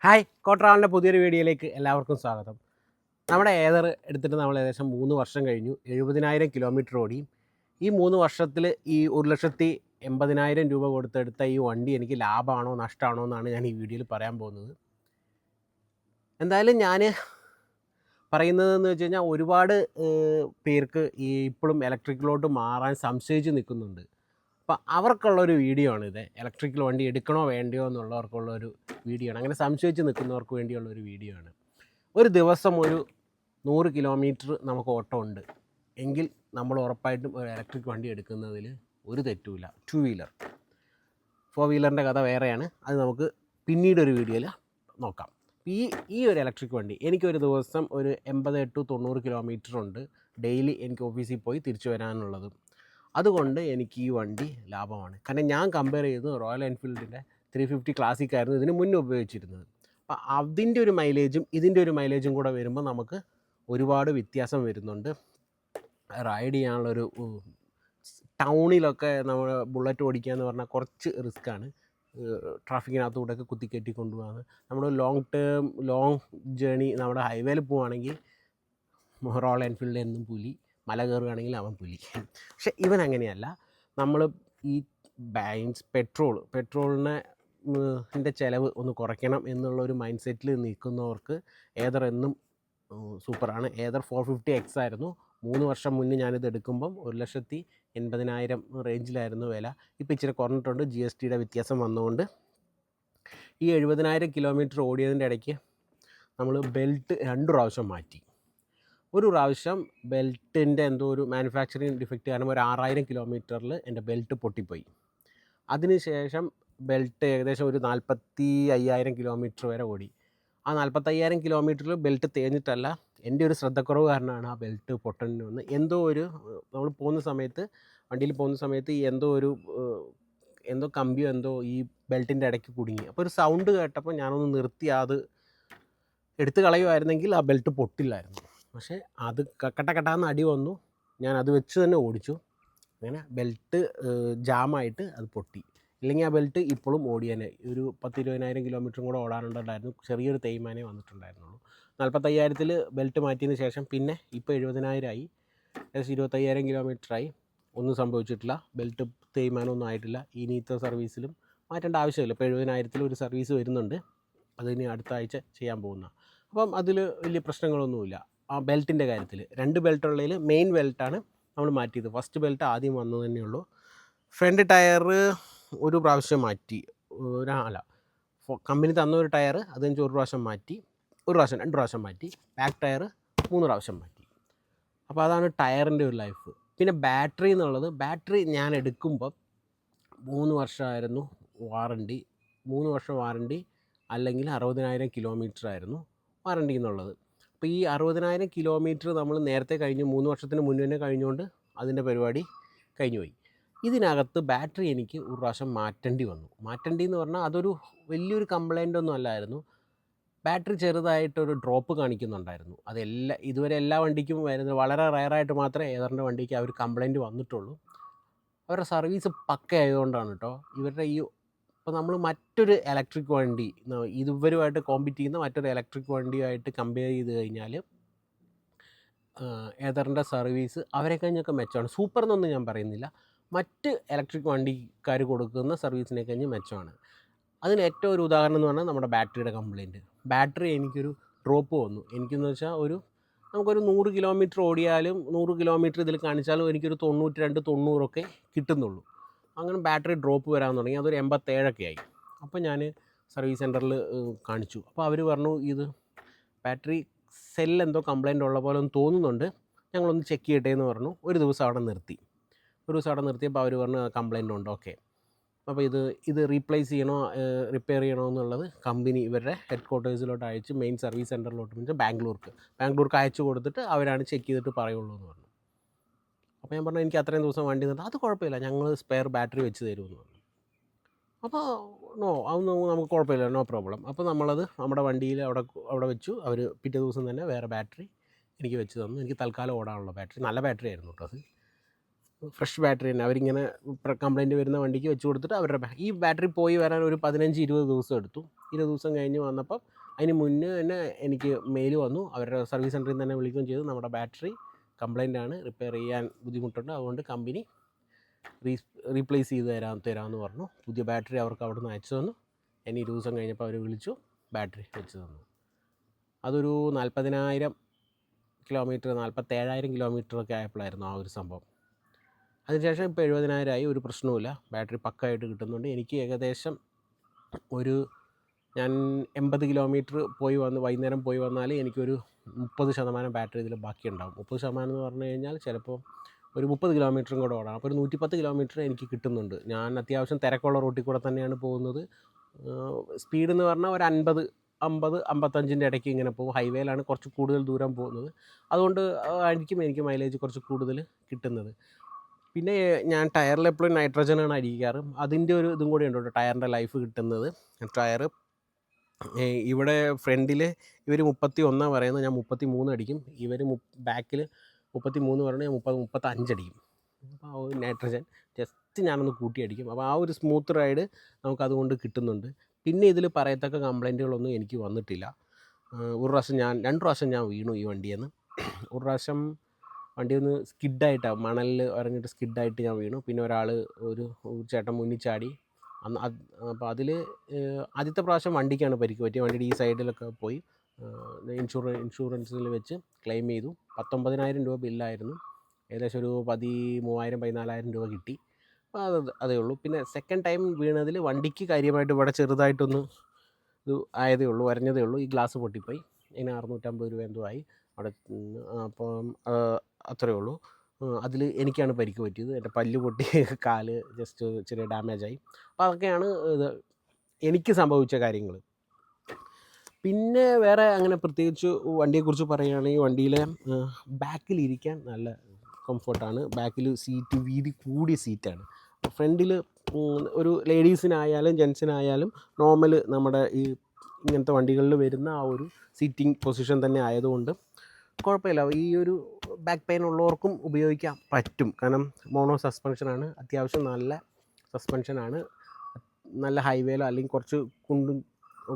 Hi കോട്രാവലിൻ്റെ പുതിയൊരു വീഡിയോയിലേക്ക് എല്ലാവർക്കും സ്വാഗതം. നമ്മുടെ ഏതർ എടുത്തിട്ട് നമ്മൾ ഏകദേശം 3 വർഷം കഴിഞ്ഞു. 70,000 കിലോമീറ്റർ ഓടി. ഈ 3 വർഷത്തിൽ ഈ 1,80,000 രൂപ കൊടുത്തെടുത്ത ഈ വണ്ടി എനിക്ക് ലാഭമാണോ നഷ്ടമാണോ എന്നാണ് ഞാൻ ഈ വീഡിയോയിൽ പറയാൻ പോകുന്നത്. എന്തായാലും ഞാൻ പറയുന്നതെന്ന് വെച്ച് കഴിഞ്ഞാൽ ഒരുപാട് പേർക്ക് ഈ ഇപ്പോഴും ഇലക്ട്രിക്കിലോട്ട് മാറാൻ സംശയിച്ച് നിൽക്കുന്നുണ്ട്. അപ്പോൾ അവർക്കുള്ളൊരു വീഡിയോ ആണിത്. ഇലക്ട്രിക്കൽ വണ്ടി എടുക്കണോ വേണ്ടയോ എന്നുള്ളവർക്കുള്ളൊരു വീഡിയോ ആണ്. അങ്ങനെ സംശയിച്ച് നിൽക്കുന്നവർക്ക് വേണ്ടിയുള്ളൊരു വീഡിയോ ആണ്. ഒരു ദിവസം ഒരു 100 കിലോമീറ്റർ നമുക്ക് ഓട്ടം ഉണ്ട് എങ്കിൽ നമ്മൾ ഉറപ്പായിട്ടും ഒരു ഇലക്ട്രിക് വണ്ടി എടുക്കുന്നതിൽ ഒരു തെറ്റുമില്ല. 2 വീലർ 4 വീലറിൻ്റെ കഥ വേറെയാണ്. അത് നമുക്ക് പിന്നീടൊരു വീഡിയോയിൽ നോക്കാം. ഈ ഒരു ഇലക്ട്രിക് വണ്ടി എനിക്കൊരു ദിവസം ഒരു 80 to 90 കിലോമീറ്റർ ഉണ്ട് ഡെയിലി എനിക്ക് ഓഫീസിൽ പോയി തിരിച്ചു വരാനുള്ളത്. അതുകൊണ്ട് എനിക്ക് ഈ വണ്ടി ലാഭമാണ്. കാരണം ഞാൻ കമ്പയർ ചെയ്ത് റോയൽ എൻഫീൽഡിൻ്റെ 350 ക്ലാസിക് ആയിരുന്നു ഇതിന് മുന്നേ ഉപയോഗിച്ചിരുന്നത്. അപ്പോൾ അതിൻ്റെ ഒരു മൈലേജും ഇതിൻ്റെ ഒരു മൈലേജും കൂടെ വരുമ്പോൾ നമുക്ക് ഒരുപാട് വ്യത്യാസം വരുന്നുണ്ട്. റൈഡ് ചെയ്യാനുള്ളൊരു ടൗണിലൊക്കെ നമ്മൾ ബുള്ളറ്റ് ഓടിക്കുക എന്ന് പറഞ്ഞാൽ കുറച്ച് റിസ്ക്കാണ്. ട്രാഫിക്കിനകത്തൂടെയൊക്കെ കുത്തിക്കയറ്റി കൊണ്ടുപോകാൻ. നമ്മൾ ലോങ് ജേണി നമ്മുടെ ഹൈവേയിൽ പോവുകയാണെങ്കിൽ റോയൽ എൻഫീൽഡ് എന്നും പുലി, മല കയറുകയാണെങ്കിൽ അവൻ പുലി. പക്ഷെ ഇവൻ അങ്ങനെയല്ല. നമ്മൾ ഈ പെട്രോളിൻ്റെ ചിലവ് ഒന്ന് കുറയ്ക്കണം എന്നുള്ളൊരു മൈൻഡ് സെറ്റിൽ നിൽക്കുന്നവർക്ക് ഏതർ എന്നും സൂപ്പറാണ്. ഏതർ 450X ആയിരുന്നു 3 വർഷം മുന്നേ ഞാനിത് എടുക്കുമ്പം 1,80,000 റേഞ്ചിലായിരുന്നു വില. ഇപ്പോൾ ഇച്ചിരി കുറഞ്ഞിട്ടുണ്ട്. GSTയുടെ വ്യത്യാസം വന്നുകൊണ്ട്. ഈ 70,000 കിലോമീറ്റർ ഓടിയതിൻ്റെ ഇടയ്ക്ക് നമ്മൾ ബെൽറ്റ് 2 പ്രാവശ്യം മാറ്റി. ഒരു പ്രാവശ്യം ബെൽറ്റിൻ്റെ എന്തോ ഒരു മാനുഫാക്ചറിങ് ഡിഫക്റ്റ് കാരണം ഒരു 6,000 കിലോമീറ്ററിൽ എൻ്റെ ബെൽറ്റ് പൊട്ടിപ്പോയി. അതിനുശേഷം ബെൽറ്റ് ഏകദേശം ഒരു 45,000 കിലോമീറ്റർ വരെ ഓടി. ആ 45,000 കിലോമീറ്ററിൽ ബെൽറ്റ് തേഞ്ഞിട്ടല്ല, എൻ്റെ ഒരു ശ്രദ്ധക്കുറവ് കാരണമാണ് ആ ബെൽറ്റ് പൊട്ടേണ്ടി വന്നത്. എന്തോ ഒരു നമ്മൾ വണ്ടിയിൽ പോകുന്ന സമയത്ത് എന്തോ കമ്പിയോ എന്തോ ഈ ബെൽറ്റിൻ്റെ ഇടയ്ക്ക് കുടുങ്ങി. അപ്പോൾ ഒരു സൗണ്ട് കേട്ടപ്പോൾ ഞാനൊന്ന് നിർത്തി അത് എടുത്ത് കളയുമായിരുന്നെങ്കിൽ ആ ബെൽറ്റ് പൊട്ടില്ലായിരുന്നു. പക്ഷേ അത് കട്ടാന്ന് അടി വന്നു. ഞാൻ അത് വെച്ച് തന്നെ ഓടിച്ചു. അങ്ങനെ ബെൽറ്റ് ജാമായിട്ട് അത് പൊട്ടി. ഇല്ലെങ്കിൽ ആ ബെൽറ്റ് ഇപ്പോഴും ഓടിയേനെ. ഒരു 10,000-20,000 കിലോമീറ്ററും കൂടെ ഓടാനുണ്ടായിരുന്നു. ചെറിയൊരു തേയ്മാനേ വന്നിട്ടുണ്ടായിരുന്നുള്ളൂ. 45,000 ബെൽറ്റ് മാറ്റിയതിന് ശേഷം പിന്നെ ഇപ്പോൾ 70,000 ആയി. ഏകദേശം 25,000 കിലോമീറ്ററായി. ഒന്നും സംഭവിച്ചിട്ടില്ല. ബെൽറ്റ് തേയ്മാനമൊന്നും ആയിട്ടില്ല. ഇനിയിത്തെ സർവീസിലും മാറ്റേണ്ട ആവശ്യമില്ല. ഇപ്പോൾ 70,000 ഒരു സർവീസ് വരുന്നുണ്ട്. അതിനി അടുത്ത ആഴ്ച ചെയ്യാൻ പോകുന്ന. അപ്പം അതിൽ വലിയ പ്രശ്നങ്ങളൊന്നുമില്ല. ആ ബെൽറ്റിൻ്റെ കാര്യത്തിൽ 2 ബെൽറ്റുള്ളതിൽ മെയിൻ ബെൽറ്റാണ് നമ്മൾ മാറ്റിയത്. ഫസ്റ്റ് ബെൽറ്റ് ആദ്യം വന്നു തന്നെയുള്ളൂ. ഫ്രണ്ട് ടയർ ഒരു പ്രാവശ്യം മാറ്റി. കമ്പനി തന്ന ഒരു ടയർ അത് കഴിഞ്ഞ് ഒരു പ്രാവശ്യം മാറ്റി. 2 പ്രാവശ്യം മാറ്റി. ബാക്ക് ടയർ 3 പ്രാവശ്യം മാറ്റി. അപ്പോൾ അതാണ് ടയറിൻ്റെ ഒരു ലൈഫ്. പിന്നെ ബാറ്ററി എന്നുള്ളത്, ബാറ്ററി ഞാൻ എടുക്കുമ്പോൾ 3 വർഷമായിരുന്നു വാറണ്ടി. 3 വർഷം വാറണ്ടി അല്ലെങ്കിൽ 60,000 കിലോമീറ്റർ ആയിരുന്നു വാറണ്ടി എന്നുള്ളത്. അപ്പോൾ ഈ 60,000 കിലോമീറ്റർ നമ്മൾ നേരത്തെ കഴിഞ്ഞു. 3 വർഷത്തിന് മുന്നേ തന്നെ കഴിഞ്ഞുകൊണ്ട് അതിൻ്റെ പരിപാടി കഴിഞ്ഞു പോയി. ഇതിനകത്ത് ബാറ്ററി എനിക്ക് ഒരു പ്രാവശ്യം മാറ്റേണ്ടി വന്നു. മാറ്റേണ്ടി എന്ന് പറഞ്ഞാൽ അതൊരു വലിയൊരു കംപ്ലൈൻ്റ് ഒന്നും അല്ലായിരുന്നു. ബാറ്ററി ചെറുതായിട്ടൊരു ഡ്രോപ്പ് കാണിക്കുന്നുണ്ടായിരുന്നു. ഇതുവരെ എല്ലാ വണ്ടിക്കും വരുന്നത് വളരെ റയറായിട്ട് മാത്രമേ ഏതറിൻ്റെ വണ്ടിക്ക് ആ ഒരു കംപ്ലൈൻറ്റ് വന്നിട്ടുള്ളൂ. അവരുടെ സർവീസ് പക്ക ആയതുകൊണ്ടാണ് കേട്ടോ. ഇവരുടെ ഇപ്പോൾ നമ്മൾ മറ്റൊരു ഇലക്ട്രിക് വണ്ടി ഇവരുമായിട്ട് കോമ്പീറ്റ് ചെയ്യുന്ന മറ്റൊരു ഇലക്ട്രിക് വണ്ടിയുമായിട്ട് കമ്പയർ ചെയ്ത് കഴിഞ്ഞാൽ ഏതറിൻ്റെ സർവീസ് അവരെ കഴിഞ്ഞൊക്കെ മെച്ചമാണ്. സൂപ്പർ എന്നൊന്നും ഞാൻ പറയുന്നില്ല. മറ്റ് ഇലക്ട്രിക് വണ്ടിക്കാർ കൊടുക്കുന്ന സർവീസിനെ കഴിഞ്ഞ് മെച്ചമാണ്. അതിന് ഏറ്റവും ഒരു ഉദാഹരണം എന്ന് പറഞ്ഞാൽ നമ്മുടെ ബാറ്ററിയുടെ കംപ്ലയിൻറ്റ്. ബാറ്ററി എനിക്കൊരു ഡ്രോപ്പ് വന്നു. എനിക്കെന്ന് വെച്ചാൽ നമുക്കൊരു 100 കിലോമീറ്റർ ഓടിയാലും 100 കിലോമീറ്റർ ഇതിൽ കാണിച്ചാലും എനിക്കൊരു 92-90 കിട്ടുന്നുള്ളൂ. അങ്ങനെ ബാറ്ററി ഡ്രോപ്പ് വരാൻ തുടങ്ങി. അതൊരു 87 ആയി. അപ്പോൾ ഞാൻ സർവീസ് സെൻറ്ററിൽ കാണിച്ചു. അപ്പോൾ അവർ പറഞ്ഞു ഇത് ബാറ്ററി സെല്ലെന്തോ കംപ്ലയിൻ്റ് ഉള്ള പോലെ ഒന്ന് തോന്നുന്നുണ്ട്, ഞങ്ങളൊന്ന് ചെക്ക് ചെയ്യട്ടെ എന്ന് പറഞ്ഞു. ഒരു ദിവസം അവിടെ നിർത്തിയപ്പോൾ അവർ പറഞ്ഞു കംപ്ലയിൻ്റ് ഉണ്ട്. ഓക്കെ, അപ്പോൾ ഇത് റീപ്ലേസ് ചെയ്യണോ റിപ്പയർ ചെയ്യണോ എന്നുള്ളത് കമ്പനി ഇവരുടെ ഹെഡ് ക്വാർട്ടേഴ്സിലോട്ട് അയച്ച് മെയിൻ സർവീസ് സെൻറ്ററിലോട്ട് വെച്ചാൽ ബാംഗ്ലൂർക്ക് അയച്ചു കൊടുത്തിട്ട് അവരാണ് ചെക്ക് ചെയ്തിട്ട് പറയുള്ളൂ എന്ന് പറഞ്ഞു. അപ്പോൾ ഞാൻ പറഞ്ഞു എനിക്ക് അത്രയും ദിവസം വണ്ടി നിർത്താം, അത് കുഴപ്പമില്ല, ഞങ്ങൾ സ്പെയർ ബാറ്ററി വെച്ച് തരുമെന്ന് പറഞ്ഞു. അപ്പോൾ അതൊന്നും നമുക്ക് കുഴപ്പമില്ല, നോ പ്രോബ്ലം. അപ്പോൾ നമ്മളത് നമ്മുടെ വണ്ടിയിൽ അവിടെ വെച്ചു. അവർ പിറ്റേ ദിവസം തന്നെ വേറെ ബാറ്ററി എനിക്ക് വെച്ച് തന്നു. എനിക്ക് തൽക്കാലം ഓടാനുള്ള ബാറ്ററി, നല്ല ബാറ്ററി ആയിരുന്നു കേട്ടോ അത്. ഫ്രഷ് ബാറ്ററി തന്നെ അവരിങ്ങനെ കംപ്ലയിൻറ്റ് വരുന്ന വണ്ടിക്ക് വെച്ച് കൊടുത്തിട്ട് അവരുടെ ഈ ബാറ്ററി പോയി വരാൻ ഒരു 15-20 ദിവസം എടുത്തു. 20 ദിവസം കഴിഞ്ഞ് വന്നപ്പം അതിന് മുന്നേ തന്നെ എനിക്ക് മെയിൽ വന്നു. അവരുടെ സർവീസ് സെൻറ്ററിൽ നിന്ന് തന്നെ വിളിക്കുകയും ചെയ്തു, നമ്മുടെ ബാറ്ററി കംപ്ലയിൻ്റ് ആണ്, റിപ്പയർ ചെയ്യാൻ ബുദ്ധിമുട്ടുണ്ട്, അതുകൊണ്ട് കമ്പനി റീപ്ലേസ് ചെയ്ത് തരാമെന്ന് പറഞ്ഞു. പുതിയ ബാറ്ററി അവർക്ക് അവിടെ നിന്ന് അയച്ചു തന്നു. ഇനി 20 ദിവസം കഴിഞ്ഞപ്പോൾ അവർ വിളിച്ചു, ബാറ്ററി വെച്ച് തന്നു. അതൊരു 40,000 കിലോമീറ്റർ 47,000 കിലോമീറ്ററൊക്കെ ആയപ്പോഴായിരുന്നു ആ ഒരു സംഭവം. അതിനുശേഷം ഇപ്പോൾ 70,000 ആയി, ഒരു പ്രശ്നവുമില്ല, ബാറ്ററി പക്കായിട്ട് കിട്ടുന്നുണ്ട്. എനിക്ക് ഏകദേശം ഒരു ഞാൻ 80 കിലോമീറ്റർ പോയി വന്ന് വൈകുന്നേരം പോയി വന്നാൽ എനിക്കൊരു 30% ബാറ്ററി ഇതിൽ ബാക്കിയുണ്ടാവും. 30% എന്ന് പറഞ്ഞു കഴിഞ്ഞാൽ ചിലപ്പോൾ ഒരു 30 കിലോമീറ്ററും കൂടെ ഓടാം. അപ്പോൾ ഒരു 110 കിലോമീറ്റർ എനിക്ക് കിട്ടുന്നുണ്ട്. ഞാൻ അത്യാവശ്യം തിരക്കുള്ള റൂട്ടിൽ കൂടെ തന്നെയാണ് പോകുന്നത്. സ്പീഡ് എന്ന് പറഞ്ഞാൽ ഒരു 50, 55 ഇടയ്ക്ക് ഇങ്ങനെ പോകും. ഹൈവേയിലാണ് കുറച്ച് കൂടുതൽ ദൂരം പോകുന്നത്, അതുകൊണ്ട് ആയിരിക്കും എനിക്ക് മൈലേജ് കുറച്ച് കൂടുതൽ കിട്ടുന്നത്. പിന്നെ ഞാൻ ടയറിൽ എപ്പോഴും നൈട്രജനാണ് അടിക്കാറ്. അതിൻ്റെ ഒരു ഇതും കൂടി ഉണ്ട്, ടയറിൻ്റെ ലൈഫ് കിട്ടുന്നത്. ടയർ ഇവിടെ ഫ്രണ്ടിൽ ഇവർ 31 പറയുന്നത്, ഞാൻ 33 അടിക്കും. ഇവർ ബാക്കിൽ 33 പറഞ്ഞാൽ ഞാൻ 35 അടിക്കും. അപ്പോൾ ആ ഒരു നൈട്രജൻ ജസ്റ്റ് ഞാനൊന്ന് കൂട്ടി അടിക്കും. അപ്പോൾ ആ ഒരു സ്മൂത്ത് റൈഡ് നമുക്കതുകൊണ്ട് കിട്ടുന്നുണ്ട്. പിന്നെ ഇതിൽ പറയത്തക്ക കംപ്ലൈൻറ്റുകളൊന്നും എനിക്ക് വന്നിട്ടില്ല. ഒരു പ്രാവശ്യം 2 പ്രാവശ്യം ഞാൻ വീണു ഈ വണ്ടിയിൽ നിന്ന്. ഒരു പ്രാവശ്യം വണ്ടി ഒന്ന് സ്കിഡായിട്ടാണ്, മണലിൽ ഇറങ്ങിയിട്ട് സ്കിഡായിട്ട് ഞാൻ വീണു. പിന്നെ ഒരു ചേട്ടൻ മുന്നിൽ ചാടി. അപ്പോൾ അതിൽ ആദ്യത്തെ പ്രാവശ്യം വണ്ടിക്കാണ് പരിക്ക് പറ്റിയത്. വണ്ടിയുടെ ഈ സൈഡിലൊക്കെ പോയി ഇൻഷുറൻസിൽ വെച്ച് ക്ലെയിം ചെയ്തു. 19,000 രൂപ ബില്ലായിരുന്നു. ഏകദേശം ഒരു 13,000-14,000 രൂപ കിട്ടി. അപ്പോൾ അതേ ഉള്ളൂ. പിന്നെ സെക്കൻഡ് ടൈം വീണതിൽ വണ്ടിക്ക് കാര്യമായിട്ട് ഇവിടെ ചെറുതായിട്ടൊന്ന് ഇത് ആയതേ ഉള്ളൂ, വരഞ്ഞതേ ഉള്ളൂ. ഈ ഗ്ലാസ് പൊട്ടിപ്പോയി. അതിന് 650 രൂപ എന്തോ ആയി അവിടെ. അപ്പം അത്രയേ ഉള്ളൂ. അതിൽ എനിക്കാണ് പരിക്ക് പറ്റിയത്. എൻ്റെ പല്ല് പൊട്ടി, കാല് ജസ്റ്റ് ചെറിയ ഡാമേജായി. അപ്പോൾ അതൊക്കെയാണ് ഇത് എനിക്ക് സംഭവിച്ച കാര്യങ്ങൾ. പിന്നെ വേറെ അങ്ങനെ പ്രത്യേകിച്ച് വണ്ടിയെക്കുറിച്ച് പറയുകയാണെങ്കിൽ വണ്ടിയിലെ ബാക്കിലിരിക്കാൻ നല്ല കംഫർട്ടാണ്. ബാക്കിൽ സീറ്റ് വീതി കൂടിയ സീറ്റാണ്. ഫ്രണ്ടിൽ ഒരു ലേഡീസിനായാലും ജെൻസിനായാലും നോർമൽ നമ്മുടെ ഈ ഇങ്ങനത്തെ വണ്ടികളിൽ വരുന്ന ആ ഒരു സീറ്റിംഗ് പൊസിഷൻ തന്നെ ആയതുകൊണ്ട് കുഴപ്പമില്ല. ഈ ഒരു ബാക്ക് പെയിൻ ഉള്ളവർക്കും ഉപയോഗിക്കാൻ പറ്റും. കാരണം മോണോ സസ്പെൻഷനാണ്, അത്യാവശ്യം നല്ല സസ്പെൻഷനാണ്. നല്ല ഹൈവേയിലോ അല്ലെങ്കിൽ കുറച്ച് കുണ്ടും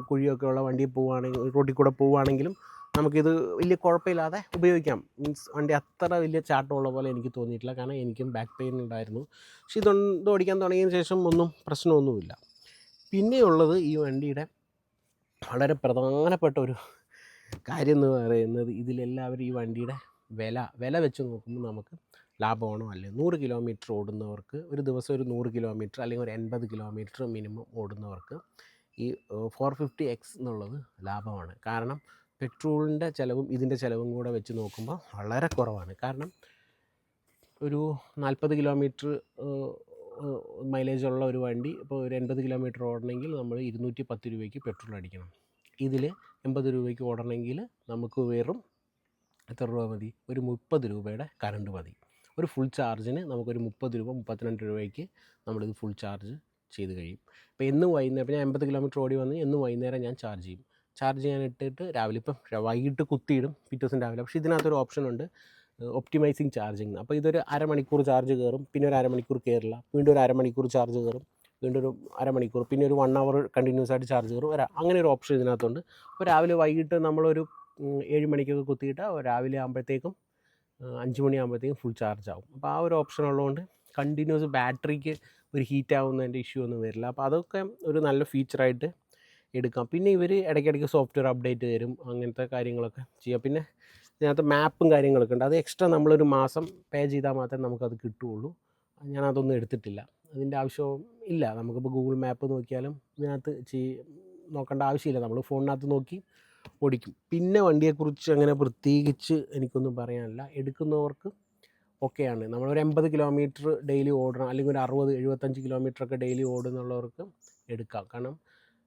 കുഴിയൊക്കെ ഉള്ള വണ്ടിയിൽ പോവുകയാണെങ്കിൽ, റോഡിൽ കൂടെ പോവുകയാണെങ്കിലും നമുക്കിത് വലിയ കുഴപ്പമില്ലാതെ ഉപയോഗിക്കാം. മീൻസ് വണ്ടി അത്ര വലിയ ചാട്ടമുള്ള പോലെ എനിക്ക് തോന്നിയിട്ടില്ല. കാരണം എനിക്കും ബാക്ക് പെയിൻ ഉണ്ടായിരുന്നു. പക്ഷേ ഇത് ഓടിക്കാൻ തുടങ്ങിയതിന് ശേഷം ഒന്നും പ്രശ്നമൊന്നുമില്ല. പിന്നെയുള്ളത് ഈ വണ്ടിയുടെ വളരെ പ്രധാനപ്പെട്ട ഒരു കാര്യം എന്ന് പറയുന്നത്, ഇതിലെല്ലാവരും ഈ വണ്ടിയുടെ വില വെച്ച് നോക്കുമ്പോൾ നമുക്ക് ലാഭമാണോ അല്ലേ. 100 കിലോമീറ്റർ ഓടുന്നവർക്ക്, ഒരു ദിവസം ഒരു 100 കിലോമീറ്റർ അല്ലെങ്കിൽ ഒരു 80 കിലോമീറ്റർ മിനിമം ഓടുന്നവർക്ക് ഈ 450X എന്നുള്ളത് ലാഭമാണ്. കാരണം പെട്രോളിൻ്റെ ചിലവും ഇതിൻ്റെ ചിലവും കൂടെ വെച്ച് നോക്കുമ്പോൾ വളരെ കുറവാണ്. കാരണം ഒരു 40 കിലോമീറ്റർ മൈലേജുള്ള ഒരു വണ്ടി ഇപ്പോൾ ഒരു 80 കിലോമീറ്റർ ഓടണമെങ്കിൽ നമ്മൾ 210 രൂപയ്ക്ക് പെട്രോൾ അടിക്കണം. ഇതിൽ 80 രൂപയ്ക്ക് ഓടണമെങ്കിൽ നമുക്ക് വെറും എത്ര രൂപ മതി? ഒരു 30 രൂപയുടെ കറണ്ട് മതി. ഒരു ഫുൾ ചാർജിന് നമുക്കൊരു 30 രൂപ 32 രൂപയ്ക്ക് നമ്മളിത് ഫുൾ ചാർജ് ചെയ്ത് കഴിയും. ഇപ്പോൾ എന്നും വൈകുന്നേരം, ഇപ്പോൾ ഞാൻ 80 കിലോമീറ്റർ ഓടി വന്ന് എന്നും വൈകുന്നേരം ഞാൻ ചാർജ് ചെയ്യും. ചാർജ് ചെയ്യാൻ ഇട്ടിട്ട് രാവിലെ, ഇപ്പം വൈകിട്ട് കുത്തിയിടും പിറ്റേ ദിവസം രാവിലെ. പക്ഷേ ഇതിനകത്തൊരു ഓപ്ഷനുണ്ട്, ഒപ്റ്റിമൈസിങ് ചാർജിങ്. അപ്പോൾ ഇതൊരു അരമണിക്കൂർ ചാർജ് കയറും, പിന്നെ ഒരു അരമണിക്കൂർ കയറില്ല, വീണ്ടും ഒരു അരമണിക്കൂർ ചാർജ് കയറും, വീണ്ടും ഒരു അരമണിക്കൂർ, പിന്നെ ഒരു 1 അവർ കണ്ടിന്യൂസ് ആയിട്ട് ചാർജ് കയറും. അങ്ങനെ ഒരു ഓപ്ഷൻ ഇതിനകത്തുണ്ട്. അപ്പോൾ രാവിലെ വൈകിട്ട് നമ്മളൊരു 7 മണിക്കൊക്കെ കുത്തിയിട്ട് രാവിലെ ആകുമ്പോഴത്തേക്കും 5 മണിയാകുമ്പോഴത്തേക്കും ഫുൾ ചാർജ് ആവും. അപ്പോൾ ആ ഒരു ഓപ്ഷൻ ഉള്ളതുകൊണ്ട് കണ്ടിന്യൂസ് ബാറ്ററിക്ക് ഒരു ഹീറ്റ് ആവുന്നതിൻ്റെ ഇഷ്യൂ ഒന്നും വരില്ല. അപ്പോൾ അതൊക്കെ ഒരു നല്ല ഫീച്ചറായിട്ട് എടുക്കാം. പിന്നെ ഇവർ ഇടയ്ക്കിടയ്ക്ക് സോഫ്റ്റ്വെയർ അപ്ഡേറ്റ് തരും, അങ്ങനത്തെ കാര്യങ്ങളൊക്കെ ചെയ്യാം. പിന്നെ ഇതിനകത്ത് മാപ്പും കാര്യങ്ങളൊക്കെ ഉണ്ട്. അത് എക്സ്ട്രാ നമ്മളൊരു മാസം പേ ചെയ്താൽ മാത്രമേ നമുക്കത് കിട്ടുകയുള്ളൂ. ഞാനതൊന്നും എടുത്തിട്ടില്ല, അതിൻ്റെ ആവശ്യവും ഇല്ല. നമുക്കിപ്പോൾ ഗൂഗിൾ മാപ്പ് നോക്കിയാലും ഇതിനകത്ത് നോക്കേണ്ട ആവശ്യമില്ല, നമ്മൾ ഫോണിനകത്ത് നോക്കി ഓടിക്കും. പിന്നെ വണ്ടിയെക്കുറിച്ച് അങ്ങനെ പ്രത്യേകിച്ച് എനിക്കൊന്നും പറയാനില്ല. എടുക്കുന്നവർക്ക് ഓക്കെയാണ്. നമ്മളൊരു 80 കിലോമീറ്റർ ഡെയിലി ഓടണം, അല്ലെങ്കിൽ ഒരു 60-75 കിലോമീറ്ററൊക്കെ ഡെയിലി ഓടുന്നുള്ളവർക്ക് എടുക്കാം. കാരണം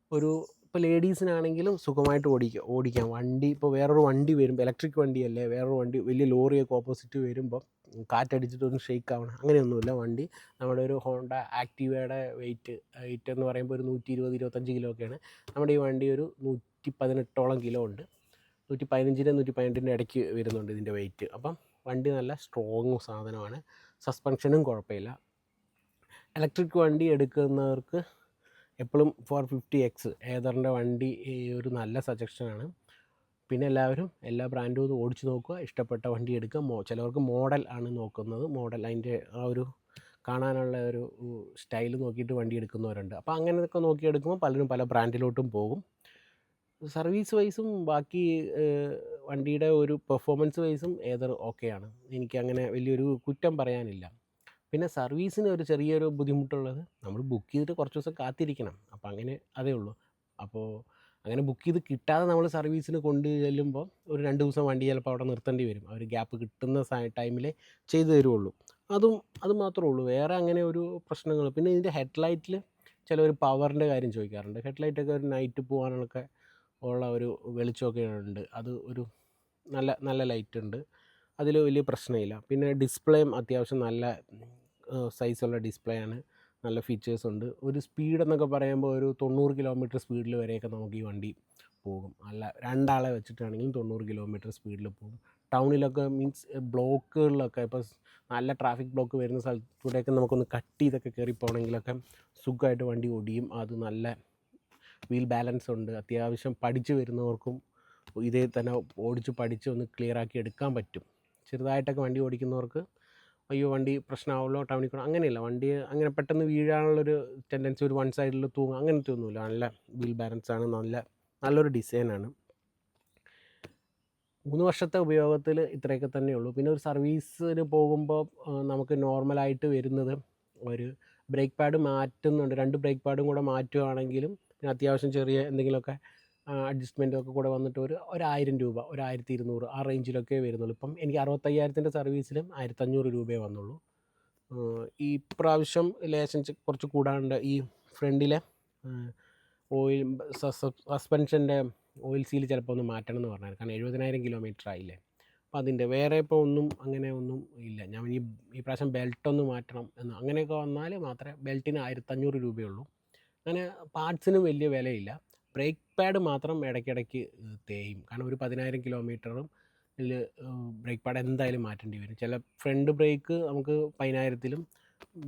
ഇപ്പോൾ ലേഡീസിനാണെങ്കിലും സുഖമായിട്ട് ഓടിക്കാം. വണ്ടി ഇപ്പോൾ വേറൊരു വണ്ടി വരുമ്പോൾ, ഇലക്ട്രിക് വണ്ടിയല്ലേ, വേറൊരു വണ്ടി വലിയ ലോറിയൊക്കെ ഓപ്പോസിറ്റ് വരുമ്പോൾ കാറ്റടിച്ചിട്ടൊന്നും ഷെയ്ക്ക് ആവണം അങ്ങനെയൊന്നുമില്ല. വണ്ടി നമ്മുടെ ഒരു ഹോണ്ട ആക്റ്റീവയുടെ വെയിറ്റ് എന്ന് പറയുമ്പോൾ ഒരു 120-125 കിലോ ഒക്കെയാണ്. നമ്മുടെ ഈ വണ്ടി ഒരു 118ഓളം കിലോ ഉണ്ട്. 115-118 ഇടയ്ക്ക് വരുന്നുണ്ട് ഇതിൻ്റെ വെയിറ്റ്. അപ്പം വണ്ടി നല്ല സ്ട്രോങ് സാധനമാണ്. സസ്പെൻഷനും കുഴപ്പമില്ല. ഇലക്ട്രിക് വണ്ടി എടുക്കുന്നവർക്ക് എപ്പോഴും 450X ഏതറിൻ്റെ വണ്ടി ഒരു നല്ല സജഷനാണ്. പിന്നെ എല്ലാവരും എല്ലാ ബ്രാൻഡും ഒന്ന് ഓടിച്ച് നോക്കുക, ഇഷ്ടപ്പെട്ട വണ്ടി എടുക്കുക. ചിലവർക്ക് മോഡൽ ആണ് നോക്കുന്നത്, മോഡൽ അതിൻ്റെ ആ ഒരു കാണാനുള്ള ഒരു സ്റ്റൈൽ നോക്കിയിട്ട് വണ്ടി എടുക്കുന്നവരുണ്ട്. അപ്പോൾ അങ്ങനെയൊക്കെ നോക്കിയെടുക്കുമ്പോൾ പലരും പല ബ്രാൻഡിലോട്ടും പോകും. സർവീസ് വൈസും ബാക്കി വണ്ടിയുടെ ഒരു പെർഫോമൻസ് വൈസും ഏതർ ഓക്കെയാണ്. എനിക്കങ്ങനെ വലിയൊരു കുറ്റം പറയാനില്ല. പിന്നെ സർവീസിന് ഒരു ചെറിയൊരു ബുദ്ധിമുട്ടുള്ളത്, നമ്മൾ ബുക്ക് ചെയ്തിട്ട് കുറച്ച് ദിവസം കാത്തിരിക്കണം. അപ്പോൾ അങ്ങനെ അതേ ഉള്ളൂ. അപ്പോൾ അങ്ങനെ ബുക്ക് ചെയ്ത് കിട്ടാതെ നമ്മൾ സർവീസിന് കൊണ്ട് ചെല്ലുമ്പോൾ ഒരു 2 ദിവസം വണ്ടി ചിലപ്പോൾ അവിടെ നിർത്തേണ്ടി വരും. അവർ ഗ്യാപ്പ് കിട്ടുന്ന ടൈമിലേ ചെയ്തു തരുള്ളൂ. അത് മാത്രമേ ഉള്ളൂ. വേറെ അങ്ങനെ ഒരു പ്രശ്നങ്ങൾ. പിന്നെ ഇതിൻ്റെ ഹെഡ്ലൈറ്റിൽ ചിലവർ പവറിൻ്റെ കാര്യം ചോദിക്കാറുണ്ട്. ഹെഡ്ലൈറ്റൊക്കെ ഒരു നൈറ്റ് പോകാനൊക്കെ ഉള്ള ഒരു വെളിച്ചമൊക്കെ ഉണ്ട്. അത് ഒരു നല്ല ലൈറ്റ് ഉണ്ട്, അതിൽ വലിയ പ്രശ്നമില്ല. പിന്നെ ഡിസ്പ്ലേയും അത്യാവശ്യം നല്ല സൈസുള്ള ഡിസ്പ്ലേ ആണ്, നല്ല ഫീച്ചേഴ്സ് ഉണ്ട്. ഒരു സ്പീഡ് എന്നൊക്കെ പറയുമ്പോൾ ഒരു 90 കിലോമീറ്റർ സ്പീഡിൽ വരെയൊക്കെ നമുക്ക് ഈ വണ്ടി പോകും. അല്ല 2 ആളെ വെച്ചിട്ടാണെങ്കിലും 90 കിലോമീറ്റർ സ്പീഡിൽ പോകും. ടൗണിലൊക്കെ മീൻസ് ബ്ലോക്കുകളിലൊക്കെ ഇപ്പോൾ നല്ല ട്രാഫിക് ബ്ലോക്ക് വരുന്ന സ്ഥലത്തൂടെയൊക്കെ നമുക്കൊന്ന് കട്ട് ചെയ്തൊക്കെ കയറി പോകണമെങ്കിലൊക്കെ സുഖമായിട്ട് വണ്ടി ഓടിയും. അത് നല്ല വീൽ ബാലൻസ് ഉണ്ട്. അത്യാവശ്യം പഠിച്ച് വരുന്നവർക്കും ഇതേ തന്നെ ഓടിച്ച് പഠിച്ച് ഒന്ന് ക്ലിയറാക്കി എടുക്കാൻ പറ്റും. ചെറുതായിട്ടൊക്കെ വണ്ടി ഓടിക്കുന്നവർക്ക് അയ്യോ വണ്ടി പ്രശ്നമാവുമല്ലോ ടൗണിൽ കൂടെ, അങ്ങനെയല്ല. വണ്ടി അങ്ങനെ പെട്ടെന്ന് വീഴാനുള്ളൊരു ടെൻഡൻസി, ഒരു വൺ സൈഡിൽ തൂങ്ങുക അങ്ങനത്തെ ഒന്നുമില്ല. നല്ല വീൽ ബാലൻസ് ആണ്, നല്ലൊരു ഡിസൈനാണ്. 3 വർഷത്തെ ഉപയോഗത്തിൽ ഇത്രയൊക്കെ തന്നെ ഉള്ളൂ. പിന്നെ ഒരു സർവീസിന് പോകുമ്പോൾ നമുക്ക് നോർമലായിട്ട് വരുന്നത് ഒരു ബ്രേക്ക് പാഡ് മാറ്റുന്നുണ്ട്. 2 ബ്രേക്ക് പാഡും കൂടെ മാറ്റുകയാണെങ്കിലും പിന്നെ അത്യാവശ്യം ചെറിയ എന്തെങ്കിലുമൊക്കെ അഡ്ജസ്റ്റ്മെൻറ്റൊക്കെ കൂടെ വന്നിട്ട് ഒരു 1000 രൂപ, 1200 ആ റേഞ്ചിലൊക്കെ വരുന്നുള്ളൂ. ഇപ്പം എനിക്ക് 65,000-ൻ്റെ സർവീസിലും 1500 രൂപയെ വന്നുള്ളൂ. ഈ പ്രാവശ്യം ലേശം കുറച്ച് കൂടാണ്ട് ഈ ഫ്രണ്ടിലെ ഓയിൽ സസ്പെൻഷൻ്റെ ഓയിൽ സീൽ ചിലപ്പോൾ ഒന്ന് മാറ്റണം എന്ന് പറഞ്ഞാൽ, കാരണം 70,000 കിലോമീറ്റർ ആയില്ലേ. അപ്പോൾ അതിൻ്റെ വേറെ ഇപ്പോൾ അങ്ങനെ ഒന്നും ഇല്ല. ഞാൻ ഈ പ്രാവശ്യം ബെൽറ്റൊന്ന് മാറ്റണം അങ്ങനെയൊക്കെ വന്നാൽ മാത്രമേ, ബെൽറ്റിന് 1500 രൂപയുള്ളൂ. അങ്ങനെ പാർട്സിനും വലിയ വിലയില്ല. ബ്രേക്ക് പാഡ് മാത്രം ഇടയ്ക്കിടയ്ക്ക് തേയും, കാരണം ഒരു 10,000 കിലോമീറ്ററും ഇതിൽ ബ്രേക്ക് പാഡ് എന്തായാലും മാറ്റേണ്ടി വരും. ചില ഫ്രണ്ട് ബ്രേക്ക് നമുക്ക് 10,000-ലും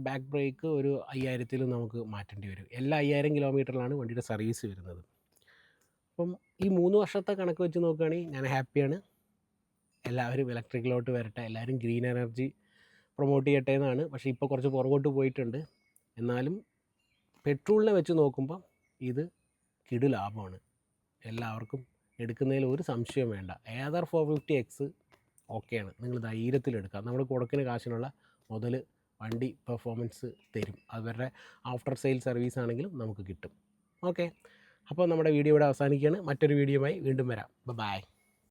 ബാക്ക് ബ്രേക്ക് ഒരു 5,000-ലും നമുക്ക് മാറ്റേണ്ടി വരും. എല്ലാ 5000 കിലോമീറ്ററിലാണ് വണ്ടിയുടെ സർവീസ് വരുന്നത്. അപ്പം ഈ 3 വർഷത്തെ കണക്ക് വെച്ച് നോക്കുകയാണെങ്കിൽ ഞാൻ ഹാപ്പിയാണ്. എല്ലാവരും ഇലക്ട്രിക്കിലോട്ട് വരട്ടെ, എല്ലാവരും ഗ്രീൻ എനർജി പ്രൊമോട്ട് ചെയ്യട്ടെ എന്നാണ്. പക്ഷേ ഇപ്പോൾ കുറച്ച് പുറകോട്ട് പോയിട്ടുണ്ട്. എന്നാലും പെട്രോളിനെ വെച്ച് നോക്കുമ്പോൾ ഇത് കിടു ലാഭമാണ്. എല്ലാവർക്കും എടുക്കുന്നതിൽ ഒരു സംശയം വേണ്ട. ഏതർ 450X ഓക്കെയാണ്, നിങ്ങൾ ധൈര്യത്തിലെടുക്കാം. നമ്മൾ കൊടുക്കുന്ന കാശിനുള്ള മുതൽ വണ്ടി പെർഫോമൻസ് തരും. അവരുടെ ആഫ്റ്റർ സെയിൽ സർവീസ് ആണെങ്കിലും നമുക്ക് കിട്ടും. ഓക്കെ, അപ്പോൾ നമ്മുടെ വീഡിയോ ഇവിടെ അവസാനിക്കുകയാണ്. മറ്റൊരു വീഡിയോയുമായി വീണ്ടും വരാം. ബൈ.